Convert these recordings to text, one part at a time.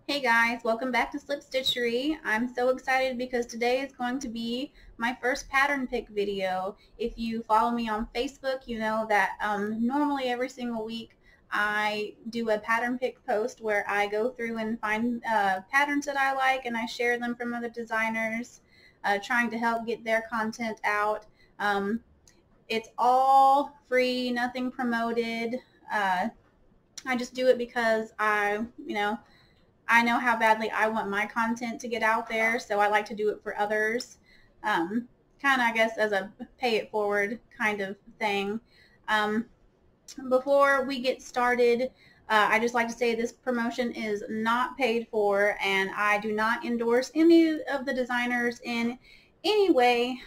Hey guys, welcome back to Slip Stitchery. I'm so excited because today is going to be my first pattern pick video. If you follow me on Facebook, you know that normally every single week I do a pattern pick post where I go through and find patterns that I like and I share them from other designers, trying to help get their content out. It's all free, nothing promoted. I just do it because I know how badly I want my content to get out there, so I like to do it for others. Kind of, I guess, as a pay it forward kind of thing. Before we get started, I just like to say this promotion is not paid for, and I do not endorse any of the designers in any way.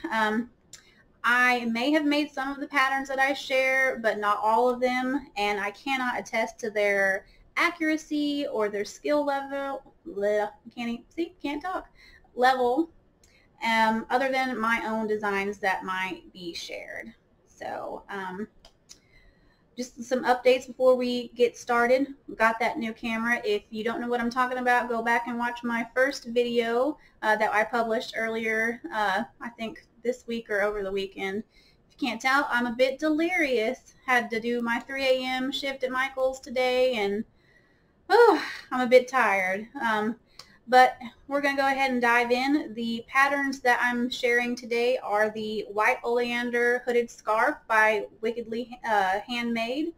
I may have made some of the patterns that I share, but not all of them, and I cannot attest to their accuracy or their skill level. Can't talk. Level, other than my own designs that might be shared. So, just some updates before we get started. We got that new camera. If you don't know what I'm talking about, go back and watch my first video that I published earlier, I think this week or over the weekend. If you can't tell, I'm a bit delirious. Had to do my 3 a.m. shift at Michael's today, and I'm a bit tired. But we're going to go ahead and dive in. The patterns that I'm sharing today are the White Oleander Hooded Scarf by Wickedly Handmade,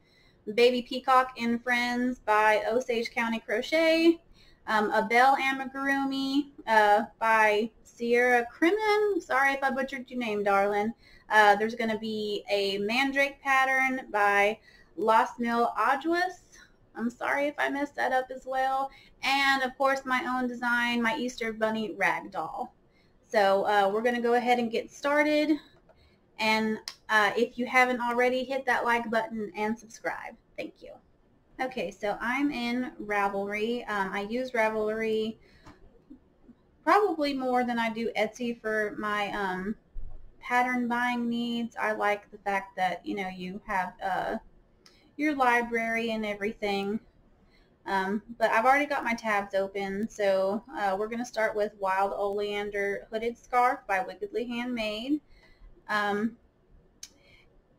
Baby Peacock and Friends by Osage County Crochet, a Belle Amie by Sierra Crimin. Sorry if I butchered your name, darling. There's going to be a Mandrake pattern by Las Mil Ajuas. I'm sorry if I messed that up as well. And of course my own design, my Easter Bunny rag doll. So we're going to go ahead and get started. And if you haven't already, hit that like button and subscribe. Thank you. Okay, so I'm in Ravelry. I use Ravelry probably more than I do Etsy for my pattern buying needs. I like the fact that, you know, you have your library and everything. But I've already got my tabs open, so we're going to start with Wild Oleander Hooded Scarf by Wickedly Handmade.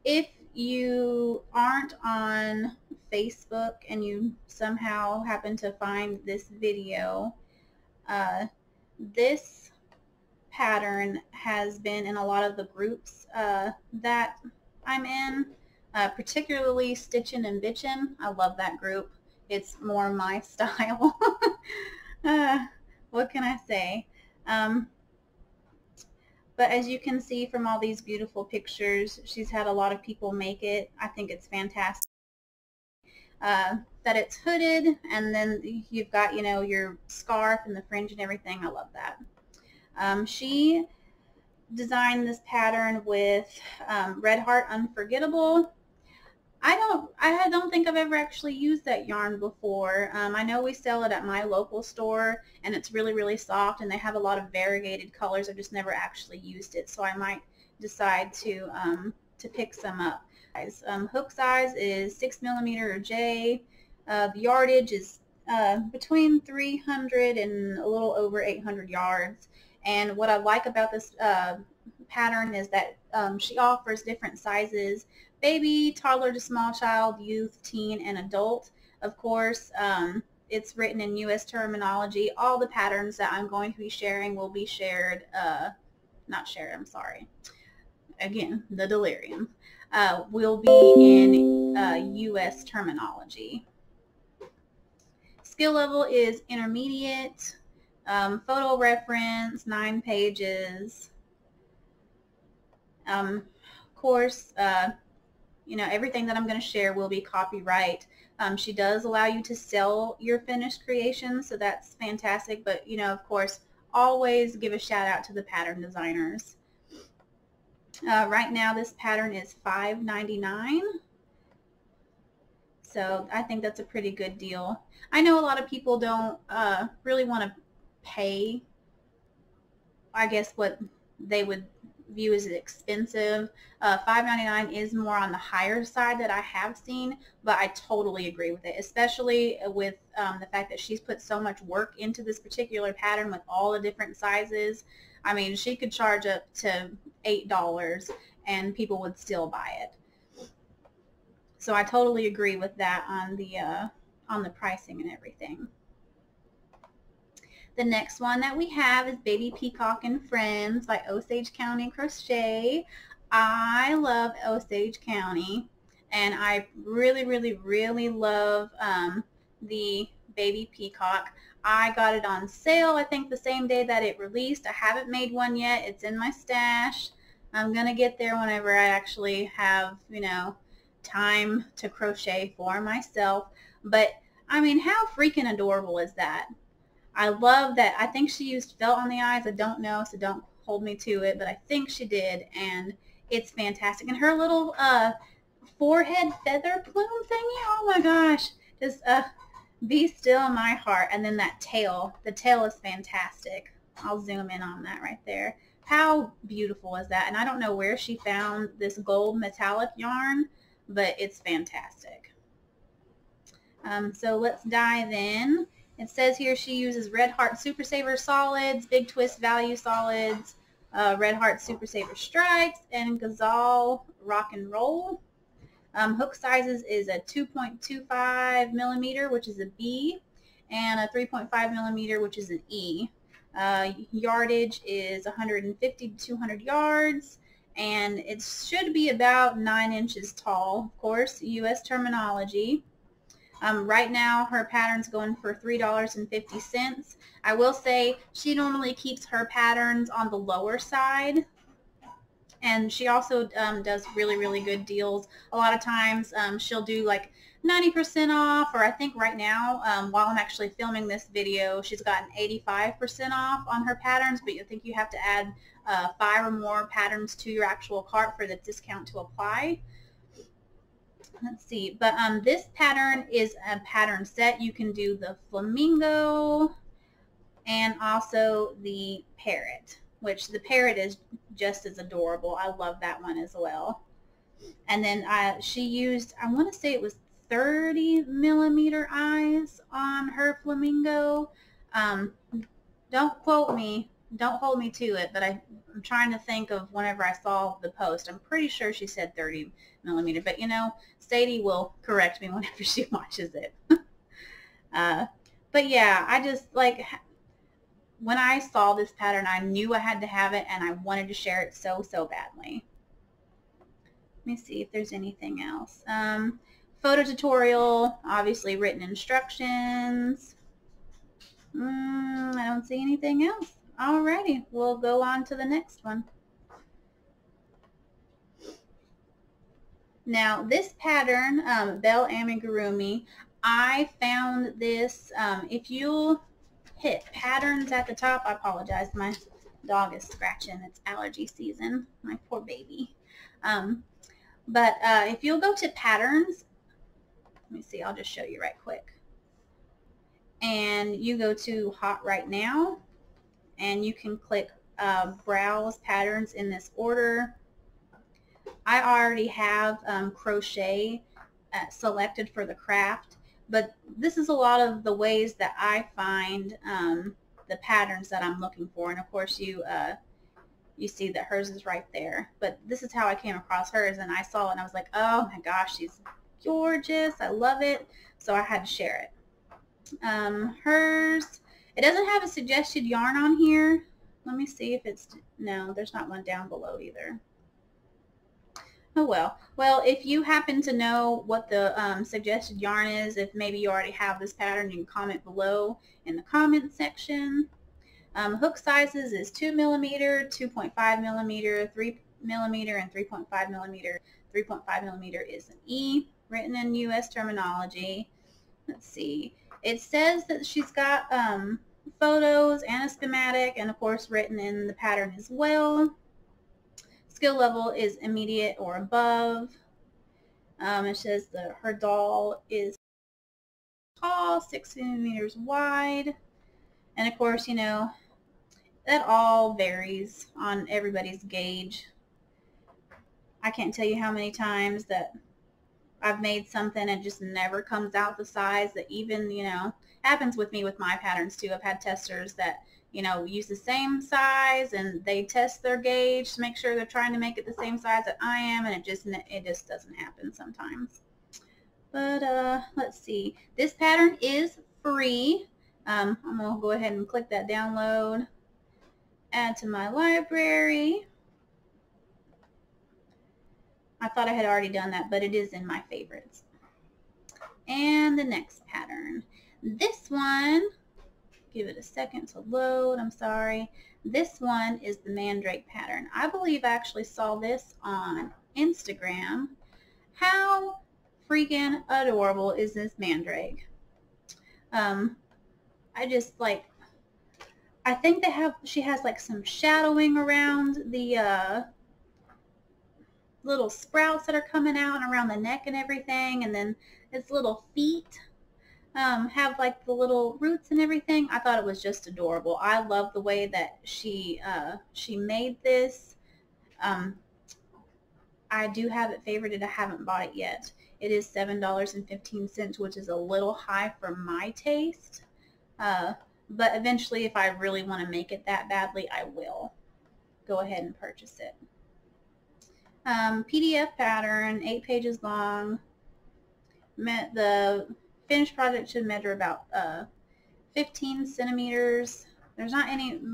If you aren't on Facebook and you somehow happen to find this video, this pattern has been in a lot of the groups that I'm in. Particularly Stitchin' and Bitchin'. I love that group. It's more my style. What can I say? But as you can see from all these beautiful pictures, she's had a lot of people make it. I think it's fantastic. That it's hooded, and then you've got, you know, your scarf and the fringe and everything. I love that. She designed this pattern with Red Heart Unforgettable. I don't think I've ever actually used that yarn before. I know we sell it at my local store, and it's really, really soft, and they have a lot of variegated colors. I've just never actually used it, so I might decide to pick some up. Hook size is 6mm J. The yardage is between 300 and a little over 800 yards. And what I like about this pattern is that she offers different sizes: baby, toddler to small child, youth, teen, and adult. Of course, it's written in U.S. terminology. All the patterns that I'm going to be sharing will be shared, not shared, I'm sorry. Again, the delirium. Will be in U.S. terminology. Skill level is intermediate. Photo reference, 9 pages. Of course, you know, everything that I'm going to share will be copyright. She does allow you to sell your finished creations, so that's fantastic. But, you know, of course, always give a shout out to the pattern designers. Right now, this pattern is $5.99. So I think that's a pretty good deal. I know a lot of people don't really want to pay, I guess, what they would view as expensive. $5.99 is more on the higher side that I have seen, but I totally agree with it, especially with the fact that she's put so much work into this particular pattern with all the different sizes. I mean, she could charge up to $8 and people would still buy it. So I totally agree with that on the pricing and everything. The next one that we have is Baby Peacock and Friends by Osage County Crochet. I love Osage County, and I really, really, really love the Baby Peacock. I got it on sale, I think the same day that it released. I haven't made one yet. It's in my stash. I'm going to get there whenever I actually have, you know, time to crochet for myself. But, I mean, how freaking adorable is that? I love that. I think she used felt on the eyes. I don't know, so don't hold me to it, but I think she did, and it's fantastic. And her little forehead feather plume thingy, oh my gosh, just be still my heart. And then that tail, the tail is fantastic. I'll zoom in on that right there. How beautiful is that? And I don't know where she found this gold metallic yarn, but it's fantastic. So let's dive in. It says here she uses Red Heart Super Saver solids, Big Twist Value solids, Red Heart Super Saver strikes, and Gazelle Rock and Roll. Hook sizes is a 2.25 millimeter, which is a B, and a 3.5 millimeter, which is an E. Yardage is 150 to 200 yards, and it should be about 9 inches tall. Of course, U.S. terminology. Right now, her pattern's going for $3.50. I will say she normally keeps her patterns on the lower side, and she also does really, really good deals. A lot of times she'll do like 90% off, or I think right now, while I'm actually filming this video, she's gotten 85% off on her patterns, but I think you have to add 5 or more patterns to your actual cart for the discount to apply. Let's see, but this pattern is a pattern set. You can do the flamingo and also the parrot, which the parrot is just as adorable. I love that one as well. And then she used, I want to say it was 30 millimeter eyes on her flamingo. Don't quote me. Don't hold me to it, but I'm trying to think of whenever I saw the post. I'm pretty sure she said 30 millimeter, but you know, Sadie will correct me whenever she watches it. But yeah, I just like, when I saw this pattern, I knew I had to have it, and I wanted to share it so, so badly. Let me see if there's anything else. Photo tutorial, obviously written instructions. I don't see anything else. Alrighty, we'll go on to the next one. Now this pattern, Belle Amie, I found this, if you'll hit patterns at the top, I apologize, my dog is scratching, it's allergy season, my poor baby. But if you'll go to patterns, let me see, I'll just show you right quick. And you go to Hot Right Now, and you can click Browse Patterns in this order. I already have crochet selected for the craft, but this is a lot of the ways that I find the patterns that I'm looking for. And of course you see that hers is right there, but this is how I came across hers, and I saw it and I was like, oh my gosh, she's gorgeous, I love it, so I had to share it. Hers, it doesn't have a suggested yarn on here. Let me see if it's, no, there's not one down below either. Oh well. Well, if you happen to know what the suggested yarn is, if maybe you already have this pattern, you can comment below in the comment section. Hook sizes is 2 millimeter, 2.5 millimeter, 3 millimeter, and 3.5 millimeter. 3.5 millimeter is an E, written in U.S. terminology. Let's see. It says that she's got photos and a schematic, and of course written in the pattern as well. Skill level is immediate or above. It says that her doll is tall, 6 centimeters wide, and of course, you know, that all varies on everybody's gauge. I can't tell you how many times that I've made something and it just never comes out the size that even, you know, happens with me with my patterns too. I've had testers that, you know, use the same size and they test their gauge to make sure they're trying to make it the same size that I am, and it just doesn't happen sometimes. But let's see. This pattern is free. I'm going to go ahead and click that download, add to my library. I thought I had already done that, but it is in my favorites. And the next pattern. This one, give it a second to load, I'm sorry. This one is the Mandrake pattern. I believe I actually saw this on Instagram. How freaking adorable is this Mandrake? I just like, I think she has like some shadowing around the little sprouts that are coming out and around the neck and everything, and then its little feet have like the little roots and everything. I thought it was just adorable. I love the way that she made this. I do have it favorited. I haven't bought it yet. It is $7.15, which is a little high for my taste. But eventually, if I really want to make it that badly, I will go ahead and purchase it. PDF pattern, 8 pages long. The finished project should measure about 15 centimeters. There's not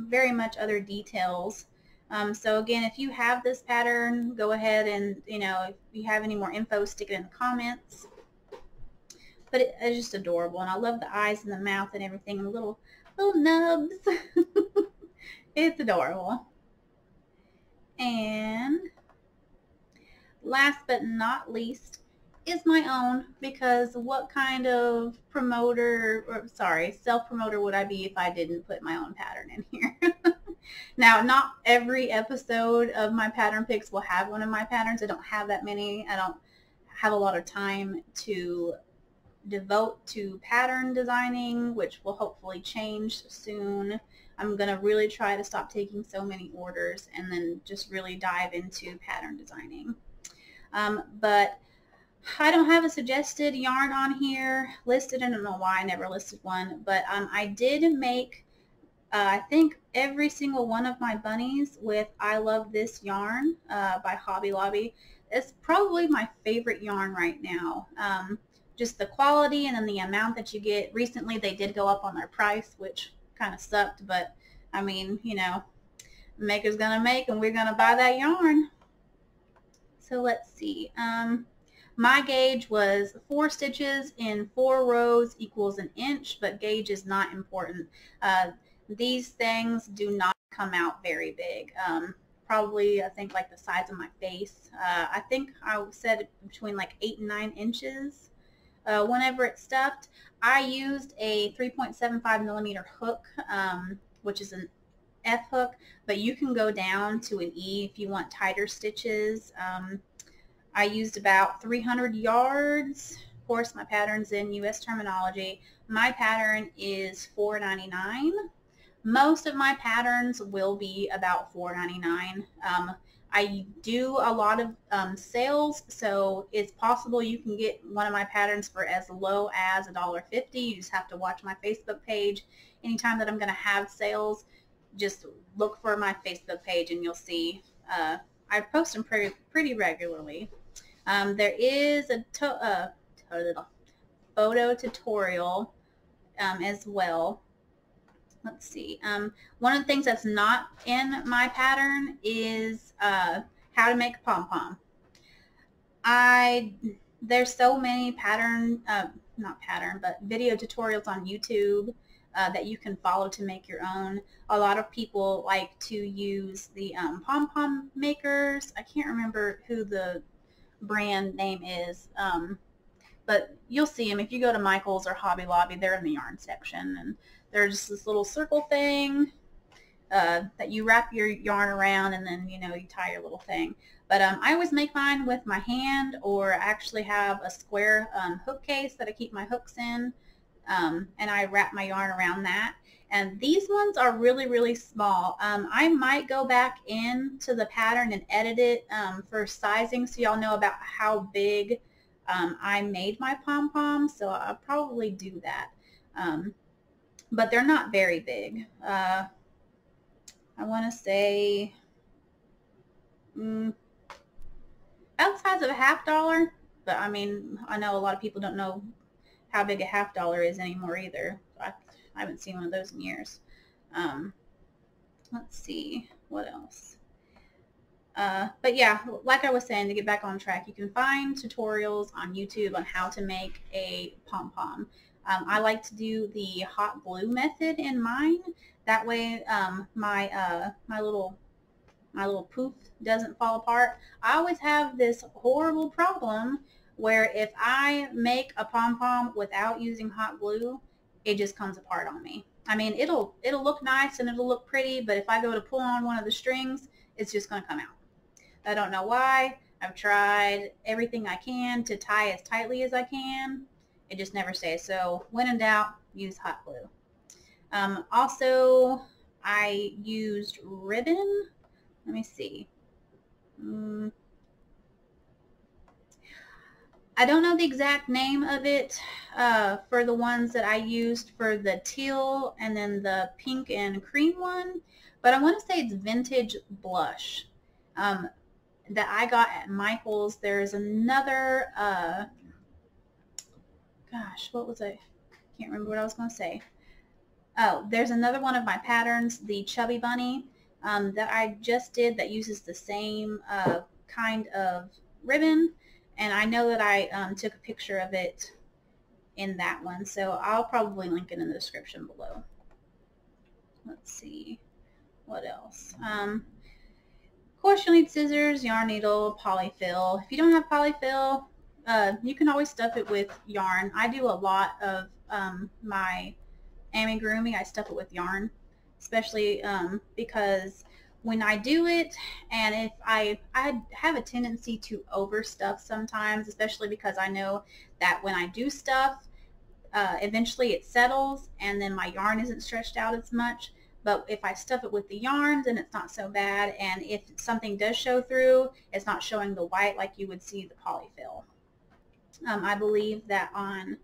very much other details. So again, if you have this pattern, go ahead and, you know, if you have any more info, stick it in the comments. But it's just adorable, and I love the eyes and the mouth and everything, and little nubs. It's adorable. And last but not least is my own, because what kind of self-promoter would I be if I didn't put my own pattern in here? Now, not every episode of my pattern picks will have one of my patterns. I don't have that many. I don't have a lot of time to devote to pattern designing, which will hopefully change soon. I'm going to really try to stop taking so many orders and then just really dive into pattern designing. But I don't have a suggested yarn on here listed. I don't know why I never listed one, but I did make I think every single one of my bunnies with I Love This yarn by Hobby Lobby. It's probably my favorite yarn right now. Just the quality and then the amount that you get. Recently they did go up on their price, which kind of sucked, but I mean, you know, maker's gonna make and we're gonna buy that yarn. So let's see. My gauge was 4 stitches in 4 rows equals an inch, but gauge is not important. These things do not come out very big. Probably, I think, like the size of my face. I think I said between like 8 and 9 inches. Whenever it's stuffed, I used a 3.75 millimeter hook, which is an F hook, but you can go down to an E if you want tighter stitches. I used about 300 yards. Of course, my pattern's in US terminology. My pattern is $4.99. Most of my patterns will be about $4.99. I do a lot of sales, so it's possible you can get one of my patterns for as low as $1.50. You just have to watch my Facebook page. Anytime that I'm going to have sales, just look for my Facebook page and you'll see. I post them pretty regularly. There is a photo tutorial as well. Let's see. One of the things that's not in my pattern is how to make a pom-pom. There's so many video tutorials on YouTube that you can follow to make your own. A lot of people like to use the pom-pom makers. I can't remember who the brand name is, but you'll see them if you go to Michael's or Hobby Lobby. They're in the yarn section, and there's this little circle thing that you wrap your yarn around, and then, you know, you tie your little thing. But I always make mine with my hand, or I actually have a square hook case that I keep my hooks in. and I wrap my yarn around that. And these ones are really, really small. I might go back into the pattern and edit it for sizing so y'all know about how big I made my pom-poms, so I'll probably do that. But they're not very big. I want to say about the size of a $1/2, but I mean, I know a lot of people don't know how big a $1/2 is anymore either. I haven't seen one of those in years. Let's see, what else? But yeah, like I was saying, to get back on track, you can find tutorials on YouTube on how to make a pom-pom. I like to do the hot glue method in mine. That way my little poof doesn't fall apart. I always have this horrible problem where if I make a pom-pom without using hot glue, it just comes apart on me. I mean, it'll look nice and it'll look pretty, but if I go to pull on one of the strings, it's just going to come out. I don't know why. I've tried everything I can to tie as tightly as I can. It just never stays. So when in doubt, use hot glue. Also, I used ribbon. Let me see. I don't know the exact name of it for the ones that I used for the teal and then the pink and cream one, but I want to say it's Vintage Blush that I got at Michael's. There's another, gosh, what was I can't remember what I was going to say. Oh, there's another one of my patterns, the Chubby Bunny, that I just did that uses the same kind of ribbon. And I know that I took a picture of it in that one, so I'll probably link it in the description below. Let's see, what else? Of course, you'll need scissors, yarn needle, polyfill. If you don't have polyfill, you can always stuff it with yarn. I do a lot of my amigurumi, I stuff it with yarn, especially because when I do it, and if I have a tendency to overstuff sometimes, especially because I know that when I do stuff, eventually it settles and then my yarn isn't stretched out as much. But if I stuff it with the yarn, then it's not so bad. And if something does show through, it's not showing the white like you would see the polyfill. I believe that on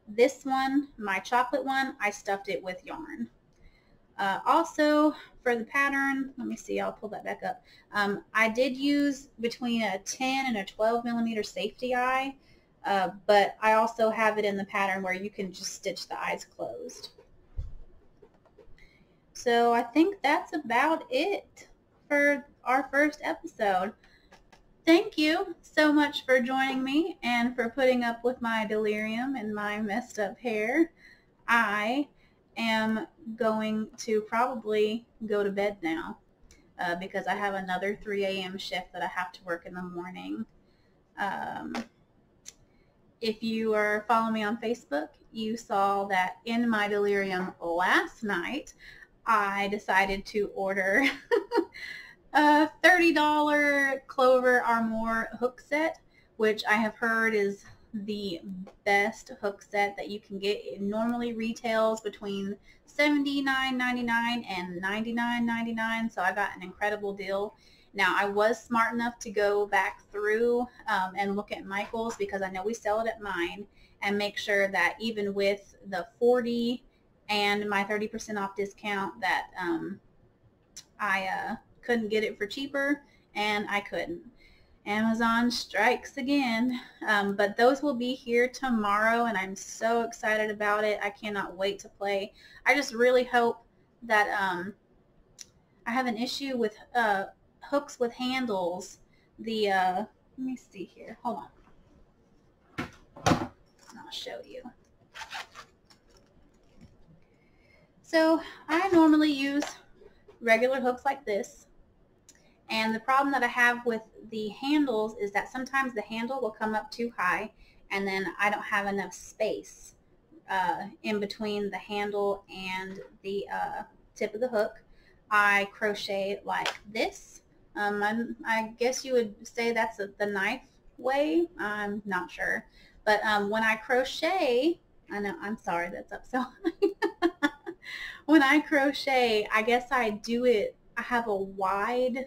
this one, my chocolate one, I stuffed it with yarn. Also, for the pattern, let me see, I'll pull that back up. I did use between a 10 and a 12 millimeter safety eye, but I also have it in the pattern where you can just stitch the eyes closed. So I think that's about it for our first episode. Thank you so much for joining me and for putting up with my delirium and my messed up hair. I am going to probably go to bed now because I have another 3 a.m. shift that I have to work in the morning. If you are following me on Facebook, you saw that in my delirium last night, I decided to order a $30 Clover or More hook set, which I have heard is the best hook set that you can get. It normally retails between $79.99 and $99.99, so I got an incredible deal. Now, I was smart enough to go back through and look at Michael's, because I know we sell it at mine, and make sure that even with the 40 and my 30% off discount that I couldn't get it for cheaper, and I couldn't. Amazon strikes again, but those will be here tomorrow, and I'm so excited about it. I cannot wait to play. I just really hope that I have an issue with hooks with handles. Let me see here. Hold on. I'll show you. So I normally use regular hooks like this. And the problem that I have with the handles is that sometimes the handle will come up too high, and then I don't have enough space in between the handle and the tip of the hook. I crochet like this. I guess you would say that's the knife way. I'm not sure. But when I crochet, I know, I'm sorry that's up so high. When I crochet, I guess I do it, I have a wide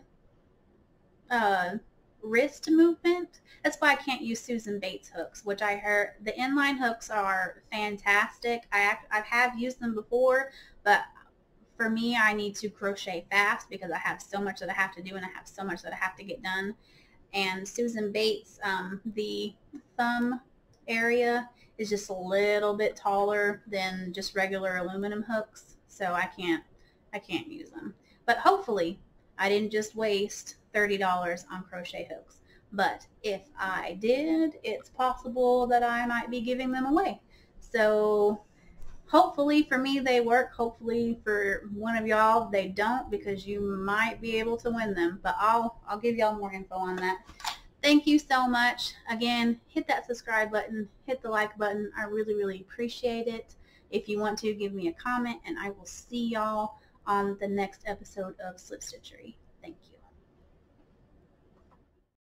wrist movement. That's why I can't use Susan Bates hooks, which I heard the inline hooks are fantastic. I have used them before, but for me, I need to crochet fast because I have so much that I have to do and I have so much that I have to get done. And Susan Bates, the thumb area is just a little bit taller than just regular aluminum hooks, so I can't use them. But hopefully I didn't just waste $30 on crochet hooks. But if I did, it's possible that I might be giving them away. So hopefully for me they work. Hopefully for one of y'all they don't, because you might be able to win them. But I'll give y'all more info on that. Thank you so much. Again, hit that subscribe button, hit the like button. I really appreciate it. If you want to, give me a comment, and I will see y'all on the next episode of Slip Stitchery.